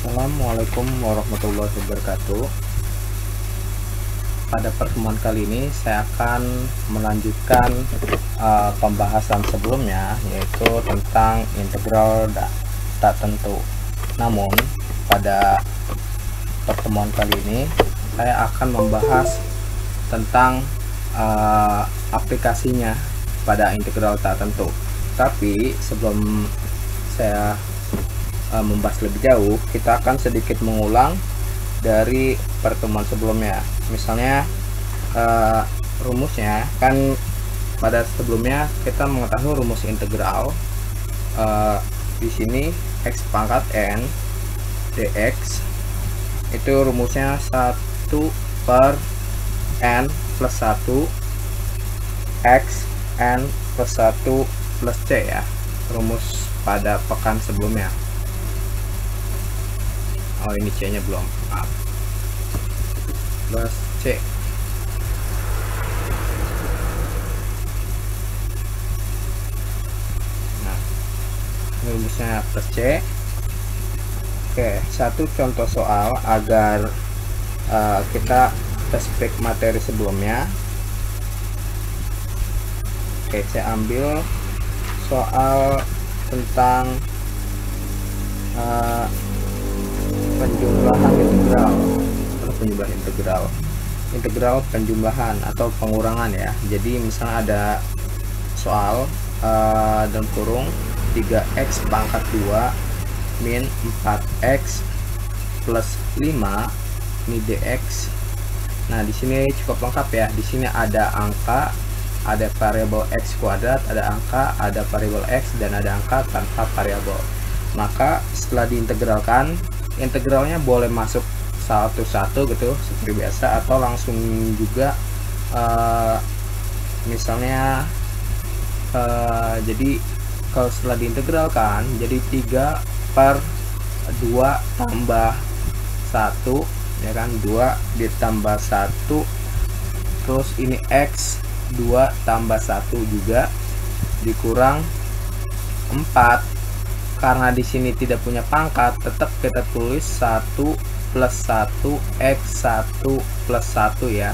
Assalamualaikum warahmatullahi wabarakatuh. Pada pertemuan kali ini saya akan melanjutkan pembahasan sebelumnya, yaitu tentang integral tak tentu. Namun pada pertemuan kali ini saya akan membahas tentang aplikasinya pada integral tak tentu. Tapi sebelum saya membahas lebih jauh, kita akan sedikit mengulang dari pertemuan sebelumnya. Misalnya rumusnya kan pada sebelumnya kita mengetahui rumus integral. Di sini x pangkat n dx itu rumusnya 1 per n plus 1 x n plus 1 plus c ya, rumus pada pekan sebelumnya. Oh, ini C nya belum, maaf. Plus C. Nah, ini rumusnya plus C. Oke, satu contoh soal agar kita flashback materi sebelumnya. Oke, saya ambil soal tentang penjumlahan integral penjumlahan atau pengurangan ya. Jadi misalnya ada soal dalam kurung 3x pangkat 2 min 4x plus 5 ini dx. Nah, di sini cukup lengkap ya. Di sini ada angka, ada variabel x kuadrat, ada angka, ada variabel x, dan ada angka tanpa variabel. Maka setelah diintegralkan, integralnya boleh masuk satu-satu gitu seperti biasa, atau langsung juga misalnya jadi kalau setelah diintegralkan jadi 3 per 2 tambah 1 ya kan, 2 ditambah 1 terus ini x 2 tambah 1 juga dikurang 4. Karena di sini tidak punya pangkat, tetap kita tulis 1 plus 1 x 1 plus 1 ya,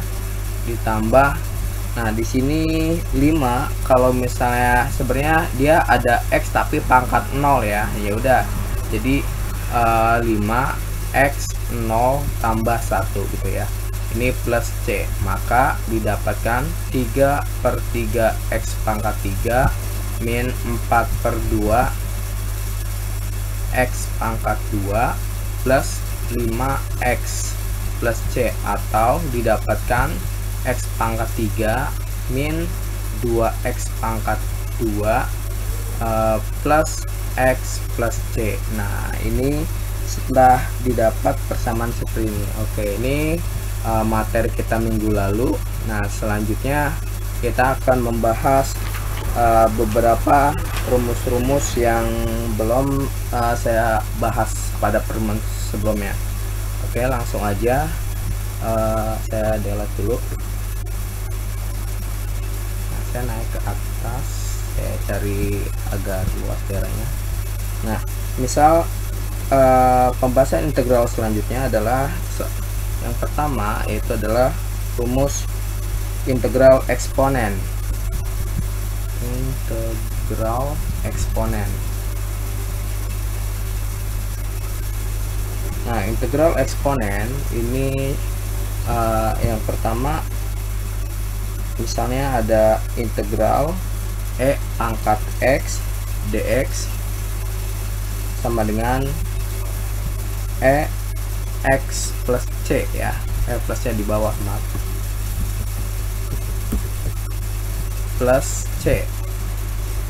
ditambah. Nah, di sini 5, kalau misalnya sebenarnya dia ada x tapi pangkat 0 ya. Ya udah. Jadi 5 x 0 tambah 1 gitu ya. Ini plus c, maka didapatkan 3 per 3 x pangkat 3 min 4 per 2 x pangkat 2 plus 5x plus c, atau didapatkan x pangkat 3 min 2x pangkat 2 plus x plus c. Nah, ini setelah didapat persamaan seperti ini. Oke, ini materi kita minggu lalu. Nah, selanjutnya kita akan membahas beberapa rumus-rumus yang belum saya bahas pada pertemuan sebelumnya. Oke, langsung aja saya delete dulu. Nah, saya naik ke atas, saya cari agak luas daerahnya. Nah, misal pembahasan integral selanjutnya adalah yang pertama, yaitu adalah rumus integral eksponen. Integral eksponen. Nah, integral eksponen ini yang pertama, misalnya ada integral e pangkat x dx sama dengan e x plus c ya, plusnya di bawah, maaf, plus c.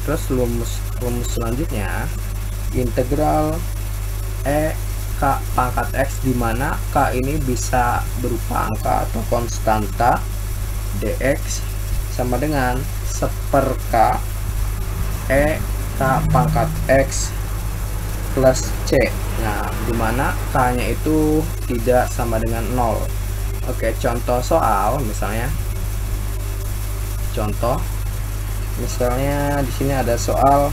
Terus rumus selanjutnya integral e k pangkat x, di mana k ini bisa berupa angka atau konstanta, dx sama dengan 1/k e k pangkat x plus c. Nah, di mana k nya itu tidak sama dengan 0. Oke, contoh soal misalnya. Contoh misalnya di sini ada soal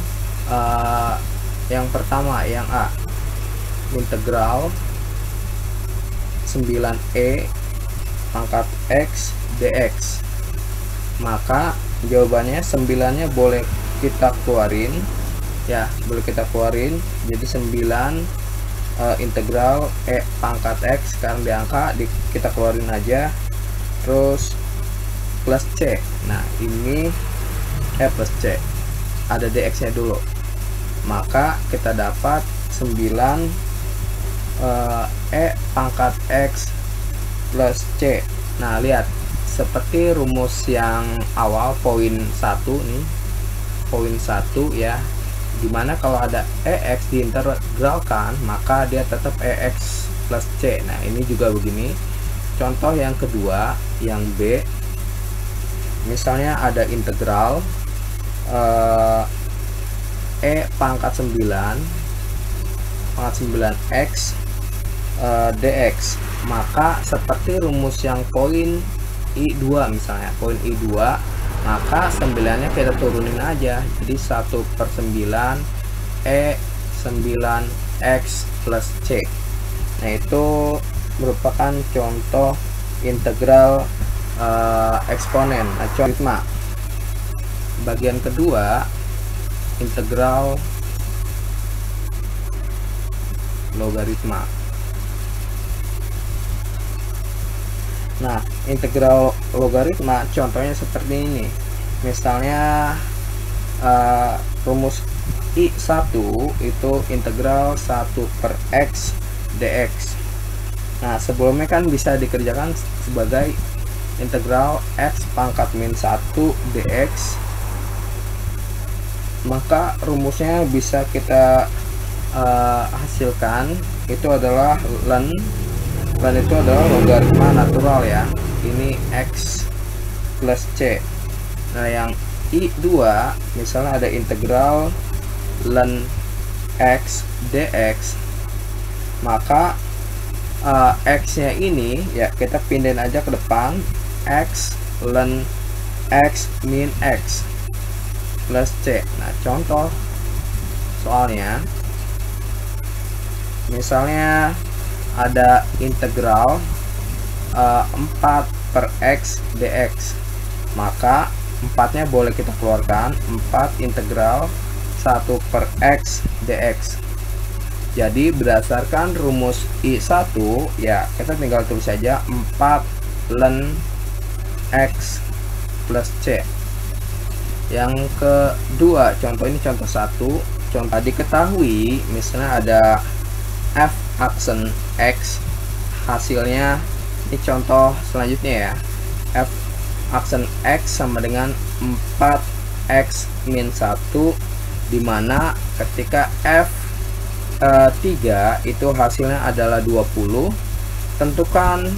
yang pertama, yang A. integral 9e pangkat x dx. Maka jawabannya 9-nya boleh kita keluarin ya, boleh kita keluarin jadi 9 integral e pangkat x, sekarang diangka kita keluarin aja, terus plus c. Nah ini plus c, ada dx nya dulu, maka kita dapat 9 e pangkat x plus c. Nah lihat seperti rumus yang awal poin 1 nih, poin 1 ya, dimana kalau ada EX diintegralkan maka dia tetap EX plus C. Nah ini juga begini. Contoh yang kedua, yang B, misalnya ada integral E pangkat 9x dx. Maka seperti rumus yang poin I2 misalnya, poin I2, maka 9-nya kita turunin aja jadi 1/9 E 9x plus C. Nah itu merupakan contoh integral eksponen. Nah, contoh bagian kedua, integral logaritma. Nah, integral logaritma contohnya seperti ini. Misalnya rumus I1 itu integral 1/x dx. Nah, sebelumnya kan bisa dikerjakan sebagai integral x pangkat min 1 dx. Maka rumusnya bisa kita hasilkan, itu adalah ln itu adalah logaritma natural ya, ini x plus c. Nah yang I2 misalnya ada integral ln x dx, maka x nya ini ya kita pindahin aja ke depan, x ln x min x plus c. Nah contoh soalnya, misalnya ada integral 4/x dx, maka 4-nya boleh kita keluarkan, 4 integral 1/x dx. Jadi berdasarkan rumus I1 ya kita tinggal tulis saja 4 ln x plus c. Yang kedua, contoh ini contoh 1, contoh diketahui misalnya ada f aksen x, hasilnya ini contoh selanjutnya ya, f aksen x sama dengan 4x min 1, dimana ketika f 3 itu hasilnya adalah 20. Tentukan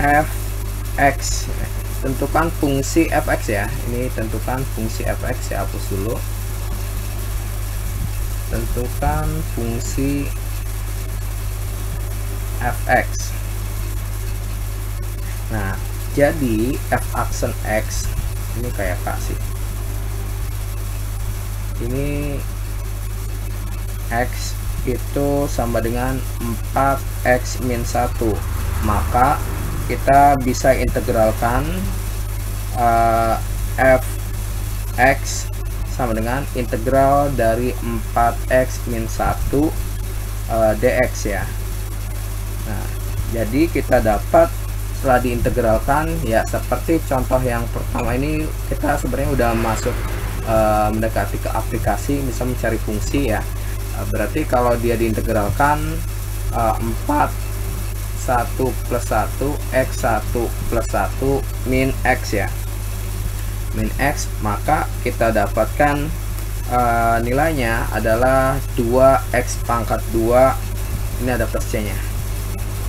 fx, tentukan fungsi fx ya, ini tentukan fungsi fx ya, hapus dulu. Tentukan fungsi fx. Nah jadi f aksen x ini kayak kasih ini x itu sama dengan 4x min 1, maka kita bisa integralkan fx sama dengan integral dari 4x min 1 dx ya. Nah jadi kita dapat setelah diintegralkan ya seperti contoh yang pertama ini, kita sebenarnya udah masuk mendekati ke aplikasi, bisa mencari fungsi ya. Berarti kalau dia diintegralkan 4 1 plus 1 x 1 plus 1 min x ya, min x, maka kita dapatkan nilainya adalah 2x pangkat 2, ini ada plus c nya,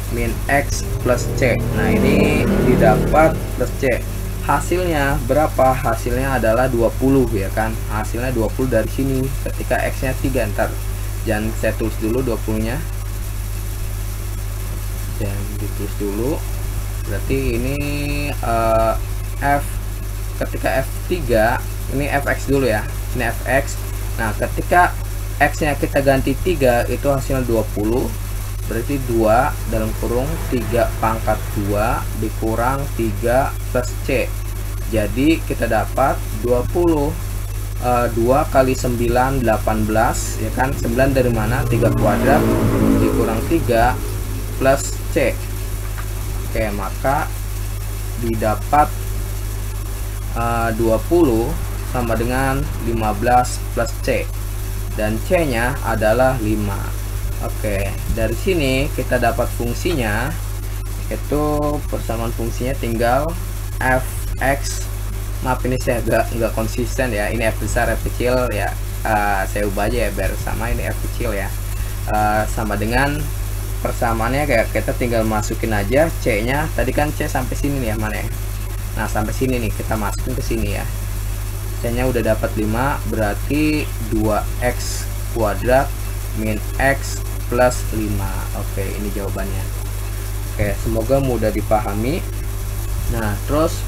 min x plus c. Nah ini didapat plus c, hasilnya berapa? Hasilnya adalah 20 ya kan, hasilnya 20 dari sini ketika x nya 3. Ntar jangan saya tulis dulu 20 nya, jangan ditulis dulu. Berarti ini f ketika f3 ini fx dulu ya, ini fx Nah, ketika X-nya kita ganti 3, itu hasilnya 20. Berarti 2 dalam kurung 3 pangkat 2 dikurang 3 plus C. Jadi kita dapat 20. 2 kali 9 18, ya kan? 9 dari mana? 3 kuadrat dikurang 3 plus C. Oke, maka didapat 20 sama dengan 15 plus C, dan C nya adalah 5. Oke, dari sini kita dapat fungsinya, itu persamaan fungsinya tinggal fx, maaf ini saya nggak konsisten ya, ini f besar f kecil ya, saya ubah aja ya biar sama, ini f kecil ya, sama dengan persamaannya kayak kita tinggal masukin aja C nya, tadi kan C sampai sini nih ya, mana ya, nah sampai sini nih kita masukin ke sini ya, C nya udah dapat 5, berarti 2x kuadrat min x plus 5. Oke, ini jawabannya. Oke, semoga mudah dipahami. Nah, terus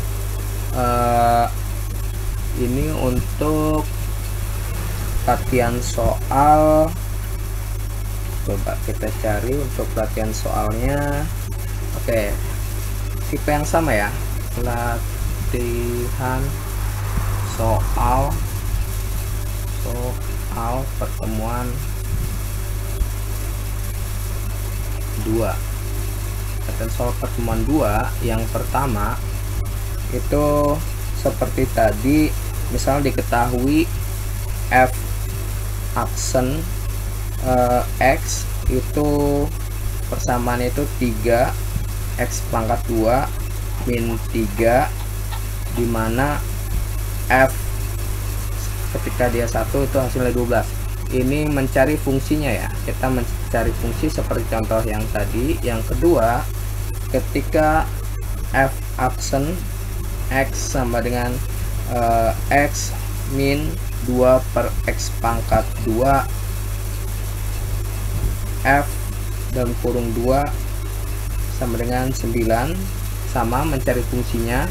ini untuk latihan soal, coba kita cari untuk latihan soalnya. Oke, tipe yang sama ya, latihan soal pertemuan 2. Latihan soal pertemuan 2 yang pertama itu seperti tadi, misal diketahui f aksen x itu persamaan itu 3 x pangkat 2 min 3, dimana f ketika dia 1 itu hasilnya 12. Ini mencari fungsinya ya, kita mencari fungsi seperti contoh yang tadi. Yang kedua, ketika f aksen x sama dengan x min 2 per x pangkat 2, f dalam kurung 2 sama dengan 9, sama mencari fungsinya.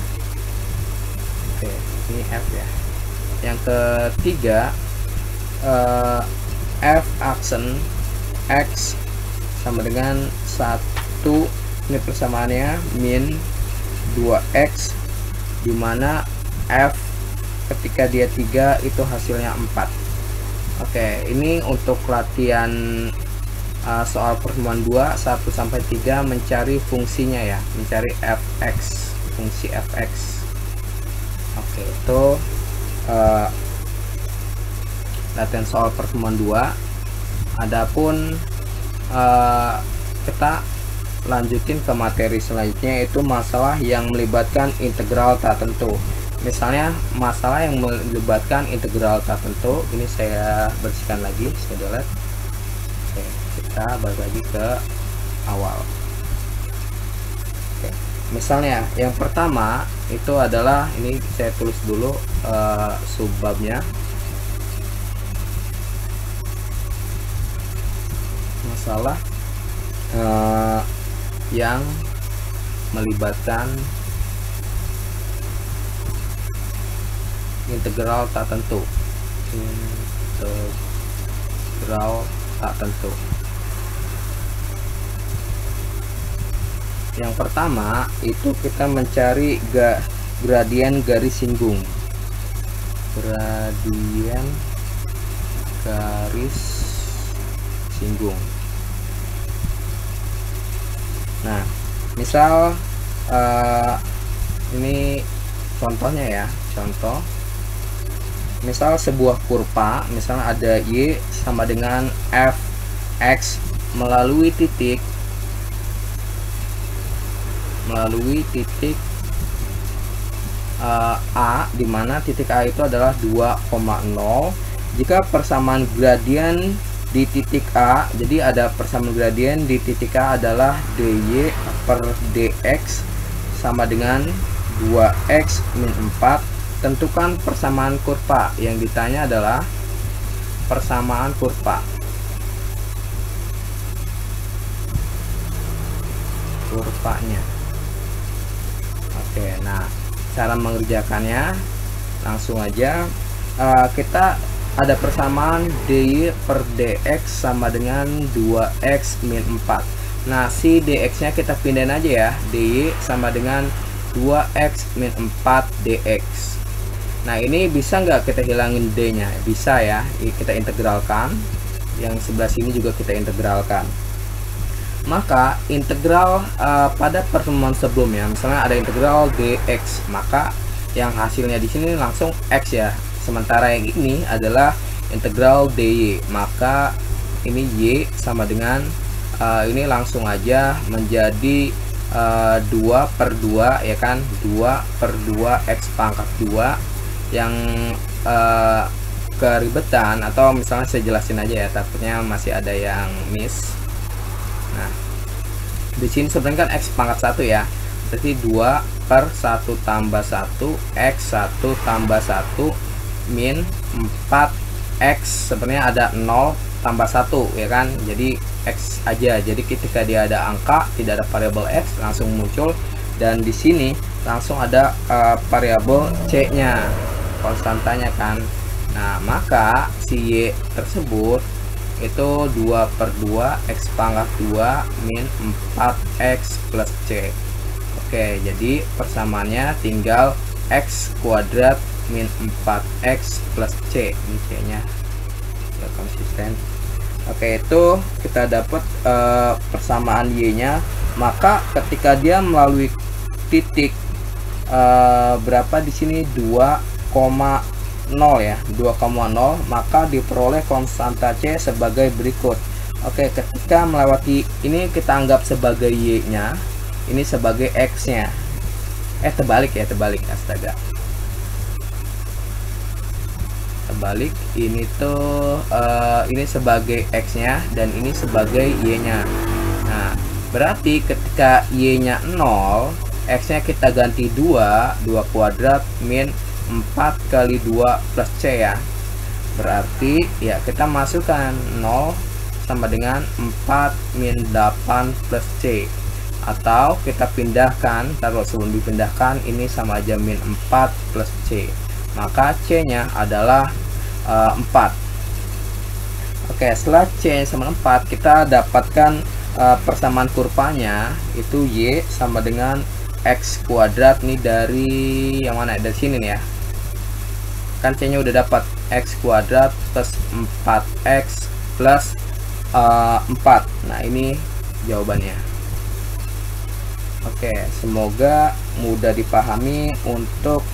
Oke, ini f ya. Yang ketiga, f aksen x sama dengan 1, ini persamaannya min 2x, dimana f ketika dia 3 itu hasilnya 4. Oke, ini untuk latihan soal pertemuan 2 1 sampai 3 mencari fungsinya ya, mencari fx, fungsi fx. Oke, itu latihan soal pertemuan 2. Adapun kita lanjutin ke materi selanjutnya, yaitu masalah yang melibatkan integral tak tentu. Misalnya masalah yang melibatkan integral tak tentu, ini saya bersihkan lagi, saya delete. Oke, kita balik lagi ke awal. Oke, misalnya yang pertama itu adalah, ini saya tulis dulu subbabnya. Masalah yang melibatkan integral tak tentu. Integral tak tentu. Yang pertama itu kita mencari gradien garis singgung. Gradien garis singgung. Nah, misal ini contohnya ya, contoh. Misal sebuah kurva, misalnya ada y sama dengan fx melalui titik A, di mana titik A itu adalah 2,0. Jika persamaan gradien di titik A, jadi ada persamaan gradien di titik A adalah dy per dx sama dengan 2x min 4. Tentukan persamaan kurva. Yang ditanya adalah persamaan kurva. Kurvanya. Oke, nah cara mengerjakannya langsung aja. Kita ada persamaan dy per dx sama dengan 2x min 4. Nah, si dx nya kita pindahin aja ya, dy sama dengan 2x min 4 dx. Nah, ini bisa nggak kita hilangin d nya? Bisa ya, kita integralkan. Yang sebelah sini juga kita integralkan. Maka integral pada pertemuan sebelumnya, misalnya ada integral dx, maka yang hasilnya di sini langsung x ya. Sementara yang ini adalah integral dy, maka ini y sama dengan ini langsung aja menjadi 2 per 2 ya kan, 2 per 2 x pangkat 2. Yang keribetan, atau misalnya saya jelasin aja ya, takutnya masih ada yang miss. Nah, di sini sebenarnya kan x pangkat 1 ya, berarti 2 per 1 tambah 1 x 1 tambah 1 min 4x, sebenarnya ada 0 tambah 1 ya kan, jadi x aja. Jadi ketika dia ada angka, tidak ada variabel x, langsung muncul. Dan di sini langsung ada variabel c nya, konstantanya kan. Nah, maka si y tersebut itu 2 per 2 x pangkat 2 min 4x plus c. Oke, jadi persamaannya tinggal x kuadrat min 4x plus c. Ini c nya ya, konsisten. Oke, itu kita dapat persamaan y nya. Maka ketika dia melalui titik berapa di sini, 2,0 ya, 2,0, maka diperoleh konstanta c sebagai berikut. Oke, ketika melewati ini kita anggap sebagai y nya, ini sebagai x nya. Terbalik ya, terbalik, astaga, terbalik. Ini tuh ini sebagai x nya dan ini sebagai y nya. Nah, berarti ketika y nya 0, x nya kita ganti 2 kuadrat min 4 kali 2 plus c ya. Berarti ya kita masukkan 0 sama dengan 4 min 8 plus c, atau kita pindahkan, taruh sebelum dipindahkan ini sama aja min 4 plus c, maka c nya adalah 4. Oke, setelah c sama 4 kita dapatkan persamaan kurvanya, itu y sama dengan x kuadrat nih, dari yang mana, dari sini nih ya kan, c nya udah dapat, x kuadrat plus 4x plus 4. Nah, ini jawabannya. Oke, semoga mudah dipahami untuk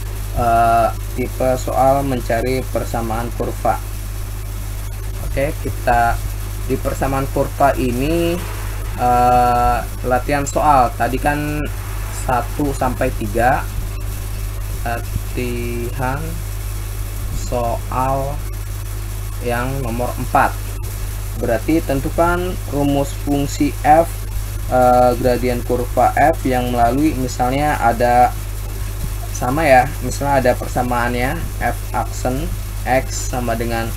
tipe soal mencari persamaan kurva. Oke, kita di persamaan kurva ini latihan soal tadi kan 1 sampai 3, latihan soal yang nomor 4. Berarti tentukan rumus fungsi f gradien kurva f yang melalui, misalnya ada sama ya, misalnya ada persamaannya f aksen x sama dengan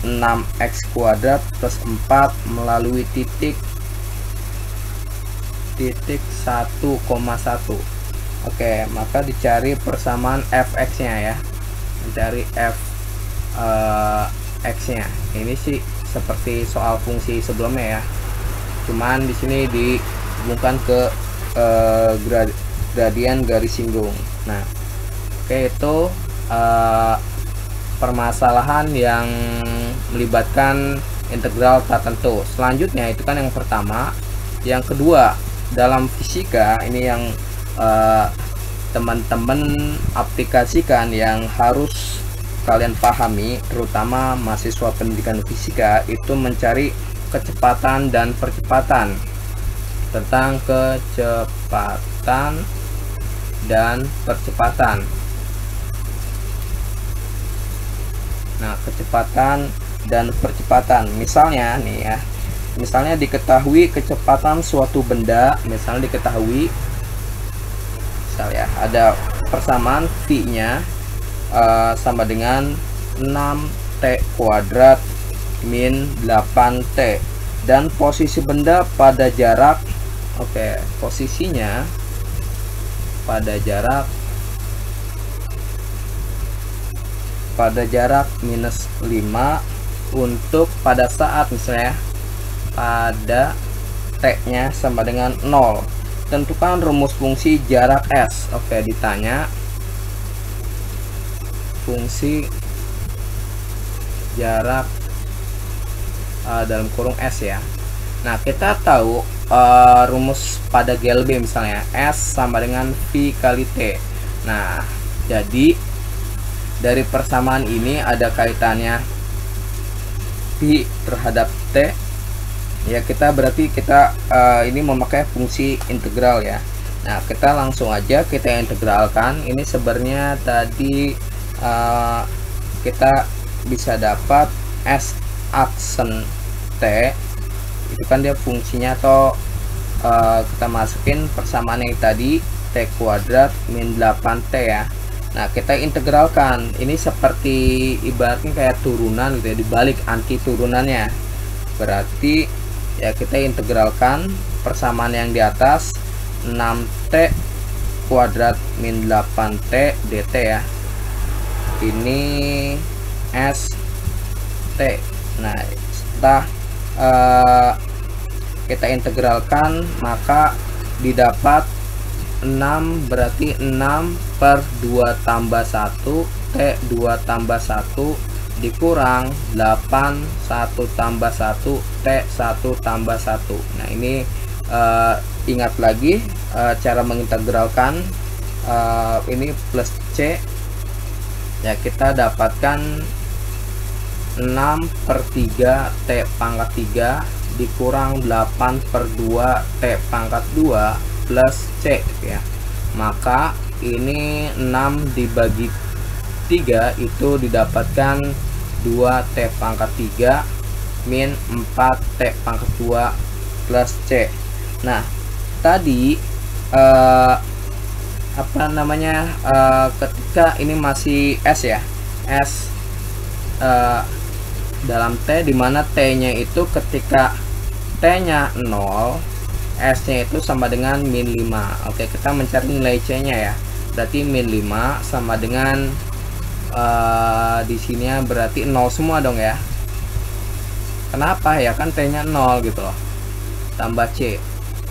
6x kuadrat plus 4 melalui titik 1,1. Oke, maka dicari persamaan fx nya ya, mencari f x nya. Ini sih seperti soal fungsi sebelumnya ya, cuman di sini dihubungkan ke gradien garis singgung. Nah, oke, itu permasalahan yang melibatkan integral tak tentu. Selanjutnya itu kan yang pertama. Yang kedua, dalam fisika ini yang teman-teman aplikasikan, yang harus kalian pahami, terutama mahasiswa pendidikan fisika, itu mencari kecepatan dan percepatan. Tentang kecepatan dan percepatan. Nah, kecepatan dan percepatan, misalnya nih ya, misalnya diketahui kecepatan suatu benda, misalnya diketahui, misal ya, ada persamaan v nya sama dengan 6t kuadrat min 8t, dan posisi benda pada jarak, oke, posisinya pada jarak pada jarak minus 5 untuk pada saat misalnya pada T-nya sama dengan 0. Tentukan rumus fungsi jarak S. Oke, ditanya fungsi jarak dalam kurung S ya. Nah, kita tahu rumus pada GLB misalnya S sama dengan V kali T. Nah, jadi dari persamaan ini ada kaitannya V terhadap T. Ya, kita berarti kita ini memakai fungsi integral ya. Nah, kita langsung aja kita integralkan. Ini sebenarnya tadi kita bisa dapat S aksen T itu kan dia fungsinya, atau kita masukin persamaan yang tadi T kuadrat min 8T ya. Nah, kita integralkan. Ini seperti ibaratnya kayak turunan gitu ya, dibalik anti turunannya. Berarti ya kita integralkan persamaan yang di atas 6T kuadrat min 8T dt ya. Ini S T. Nah, setelah kita integralkan maka didapat 6, berarti 6 per 2 tambah 1 T 2 tambah 1 dikurang 8 1 tambah 1 T 1 tambah 1. Nah, ini ingat lagi cara mengintegralkan ini plus C ya, kita dapatkan 6 per 3 T pangkat 3 dikurang 8 per 2 T pangkat 2 plus C ya. Maka ini 6 dibagi 3 itu didapatkan 2 T pangkat 3 min 4 T pangkat 2 plus C. Nah, tadi apa namanya, ketika ini masih S ya, S dalam T, dimana T-nya itu ketika T-nya 0, S-nya itu sama dengan min 5. Oke, kita mencari nilai C-nya ya. Berarti min 5 sama dengan di sini berarti 0 semua dong ya. Kenapa ya? Kan T-nya 0 gitu loh. Tambah C.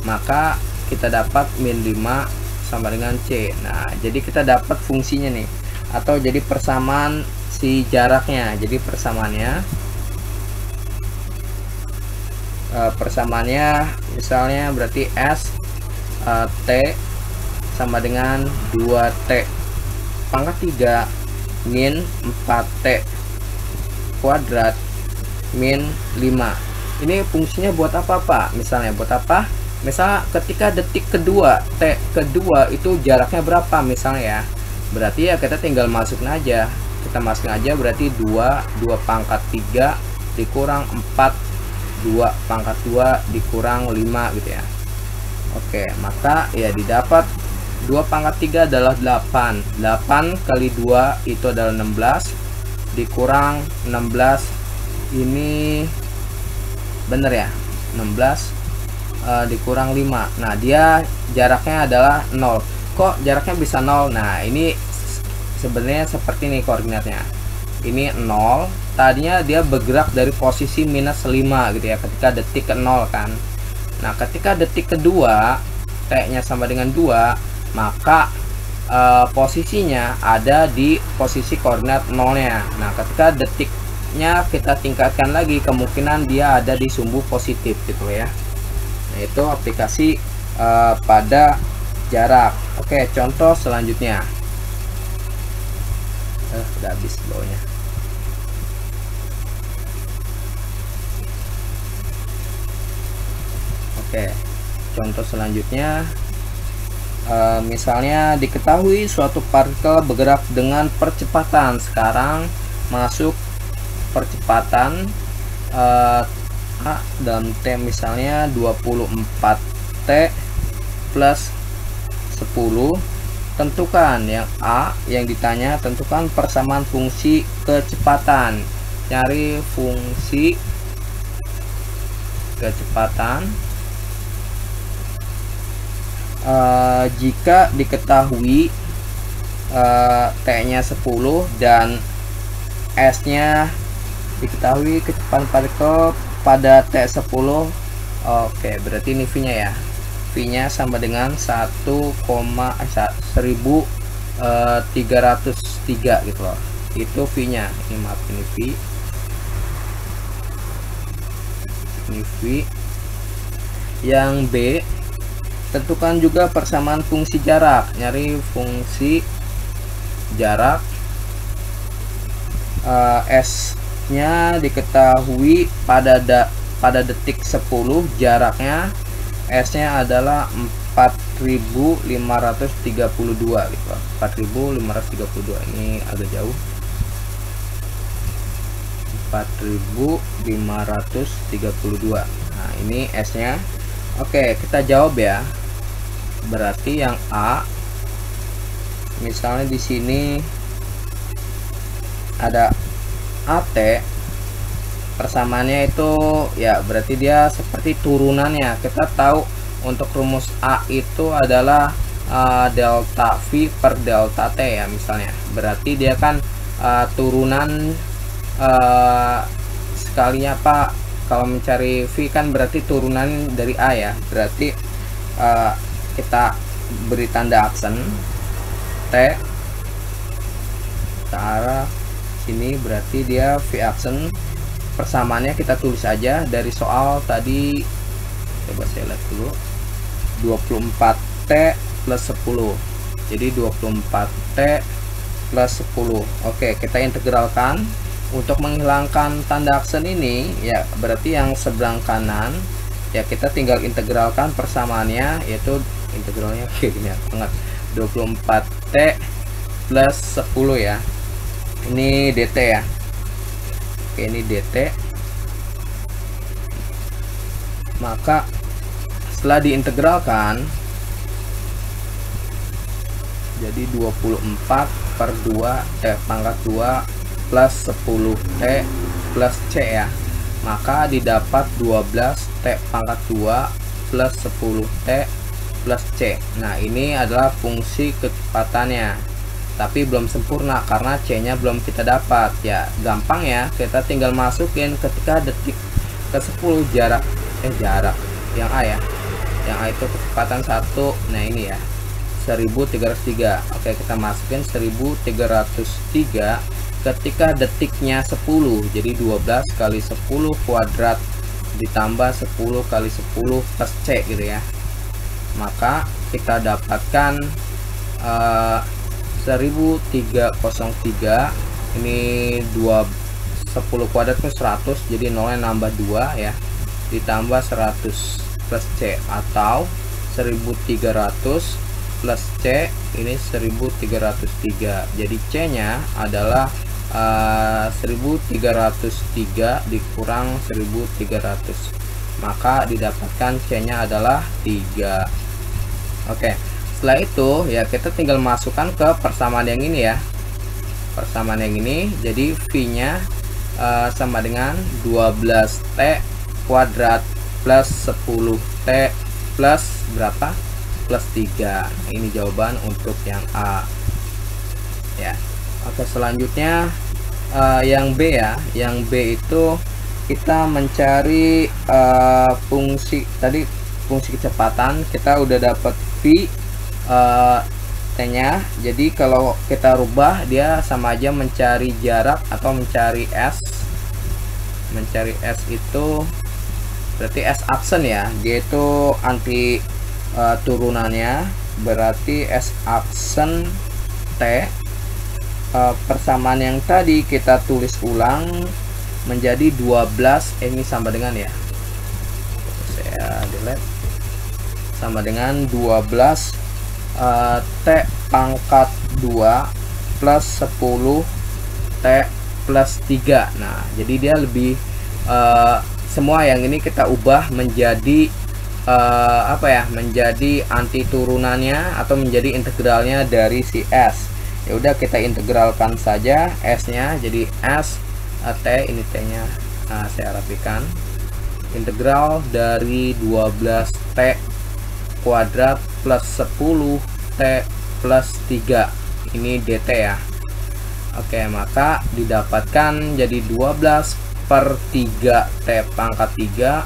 Maka kita dapat min 5 sama dengan C. Nah, jadi kita dapat fungsinya nih, atau jadi persamaan si jaraknya. Jadi persamaannya misalnya berarti S T sama dengan 2T pangkat 3 min 4T kuadrat min 5. Ini fungsinya buat apa Pak? Misalnya buat apa? Misal ketika detik kedua T kedua itu jaraknya berapa misalnya ya, berarti ya kita tinggal masukin aja. Kita masukin aja berarti 2 pangkat 3 dikurang 4 2 pangkat 2 dikurang 5 gitu ya. Oke, maka ya didapat 2 pangkat 3 adalah 8. 8 kali 2 itu adalah 16 dikurang 16 ini bener ya, 16 dikurang 5. Nah, dia jaraknya adalah 0. Kok jaraknya bisa 0? Nah, ini sebenarnya seperti ini koordinatnya. Ini 0, tadinya dia bergerak dari posisi minus 5 gitu ya, ketika detik ke 0 kan. Nah, ketika detik kedua T-nya sama dengan 2, maka posisinya ada di posisi koordinat 0-nya. Nah, ketika detiknya kita tingkatkan lagi, kemungkinan dia ada di sumbu positif gitu ya. Nah, itu aplikasi pada jarak. Oke, contoh selanjutnya. Udah habis bawahnya. Oke, contoh selanjutnya, misalnya diketahui suatu partikel bergerak dengan percepatan. Sekarang masuk percepatan dalam T misalnya 24T plus 10. Tentukan yang A, yang ditanya tentukan persamaan fungsi kecepatan. Cari fungsi kecepatan jika diketahui T-nya 10 dan S-nya diketahui kecepatan partikel pada T10. Oke, berarti ini V-nya ya. V-nya sama dengan 1303 gitu loh. Itu V-nya. Ini maaf, ini V. Ini V. Yang B, tentukan juga persamaan fungsi jarak. Nyari fungsi jarak. S-nya diketahui pada detik 10, jaraknya S-nya adalah 4532 gitu. 4532 ini agak jauh. 4532. Nah, ini S-nya. Oke, kita jawab ya. Berarti yang A, misalnya di sini ada AT, persamaannya itu ya berarti dia seperti turunannya. Kita tahu untuk rumus A itu adalah delta V per delta T ya, misalnya. Berarti dia kan turunan sekalinya apa, kalau mencari V kan berarti turunan dari A ya. Berarti kita beri tanda aksen T ke arah sini, berarti dia V aksen. Persamaannya kita tulis aja dari soal tadi. Coba saya lihat dulu. 24T plus 10. Jadi 24T plus 10. Oke, kita integralkan. Untuk menghilangkan tanda aksen ini ya, berarti yang sebelah kanan ya kita tinggal integralkan persamaannya, yaitu integralnya kayak gini banget. 24T plus 10 ya. Ini dt ya. Oke, ini dt. Maka setelah diintegralkan jadi 24 per 2 T pangkat 2 plus 10 T plus C ya. Maka didapat 12 T pangkat 2 plus 10 T plus C. Nah, ini adalah fungsi kecepatannya. Tapi belum sempurna karena C-nya belum kita dapat ya. Gampang ya, kita tinggal masukin ketika detik ke 10 jarak yang A ya. Yang A itu kecepatan 1. Nah, ini ya. 1303. Oke, kita masukin 1303 ketika detiknya 10. Jadi 12 kali 10 kuadrat ditambah 10 kali 10 plus C gitu ya. Maka kita dapatkan 1303. Ini 10 kuadrat itu 100, jadi nolnya nambah 2 ya, ditambah 100 plus C, atau 1300 plus C ini 1303. Jadi C nya adalah 1303 dikurang 1300, maka didapatkan C nya adalah 3. Oke, setelah itu ya kita tinggal masukkan ke persamaan yang ini ya. Persamaan yang ini, jadi V nya sama dengan 12T kuadrat plus 10T plus berapa? Plus 3. Ini jawaban untuk yang A ya. Oke, selanjutnya yang B ya. Yang B itu kita mencari fungsi tadi, fungsi kecepatan. Kita udah dapat V T nya. Jadi kalau kita rubah, dia sama aja mencari jarak atau mencari S. Mencari S itu berarti S aksen ya, dia itu anti turunannya, berarti S aksen T. Persamaan yang tadi kita tulis ulang menjadi 12, ini sama dengan ya, saya delete, sama dengan 12 T pangkat 2 plus 10 T plus 3. Nah, jadi dia lebih semua yang ini kita ubah menjadi apa ya, menjadi anti turunannya atau menjadi integralnya dari si S. Ya udah, kita integralkan saja S nya, jadi S T, ini T nya saya rapikan, integral dari 12 T kuadrat plus 10 T plus 3, ini dt ya. Oke, maka didapatkan jadi 12/3 T pangkat 3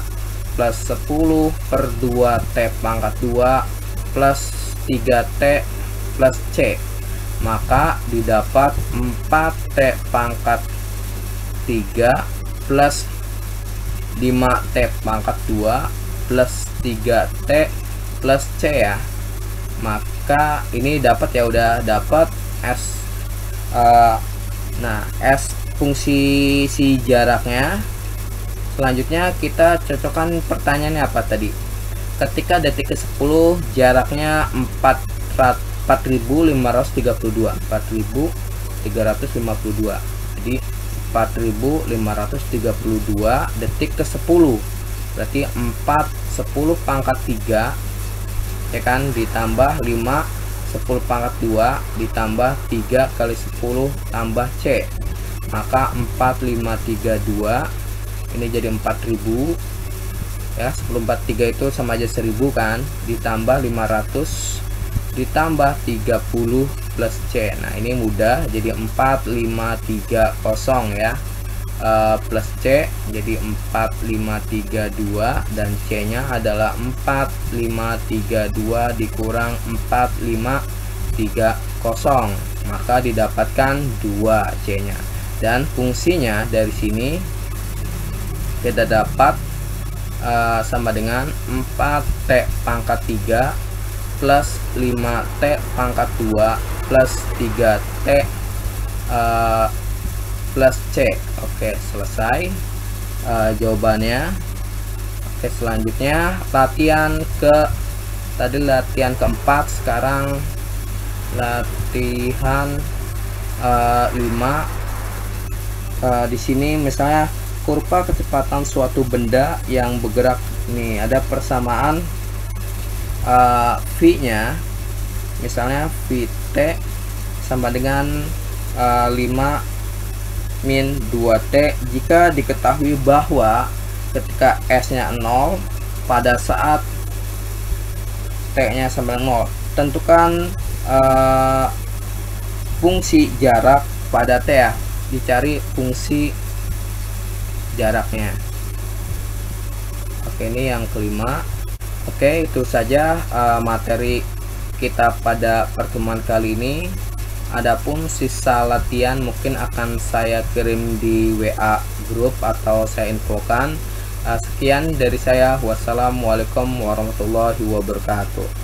plus 10/2 T pangkat 2 plus 3T plus C. Maka didapat 4T pangkat 3 plus 5T pangkat 2 plus 3T plus C ya. Maka ini dapat ya, udah dapat S. Nah, S fungsi si jaraknya. Selanjutnya kita cocokkan pertanyaannya apa tadi. Ketika detik ke-10 jaraknya 4532. Jadi 4532 detik ke-10. Berarti 10 pangkat 3 ya kan, ditambah 5 10 pangkat 2 ditambah 3 kali 10 tambah C. Maka 4532 ini jadi 4000 ya. 1043 itu sama aja 1000 kan, ditambah 500 ditambah 30 plus C. Nah, ini mudah, jadi 4530 ya, plus C jadi 4532 dan C nya adalah 4532 dikurang 4530, maka didapatkan 2 C nya. Dan fungsinya dari sini kita dapat sama dengan 4T pangkat 3 plus 5T pangkat 2 plus 3T plus C. Oke, selesai jawabannya. Oke, selanjutnya latihan keempat, sekarang latihan 5. Di sini misalnya kurva kecepatan suatu benda yang bergerak. Nih ada persamaan V-nya, misalnya Vt sama dengan 5 min 2T jika diketahui bahwa ketika S-nya 0 pada saat T-nya sama dengan 0. Tentukan fungsi jarak pada T ya, dicari fungsi jaraknya. Oke, ini yang kelima. Oke, itu saja materi kita pada pertemuan kali ini. Adapun sisa latihan mungkin akan saya kirim di WA grup atau saya infokan. Sekian dari saya. Wassalamualaikum warahmatullahi wabarakatuh.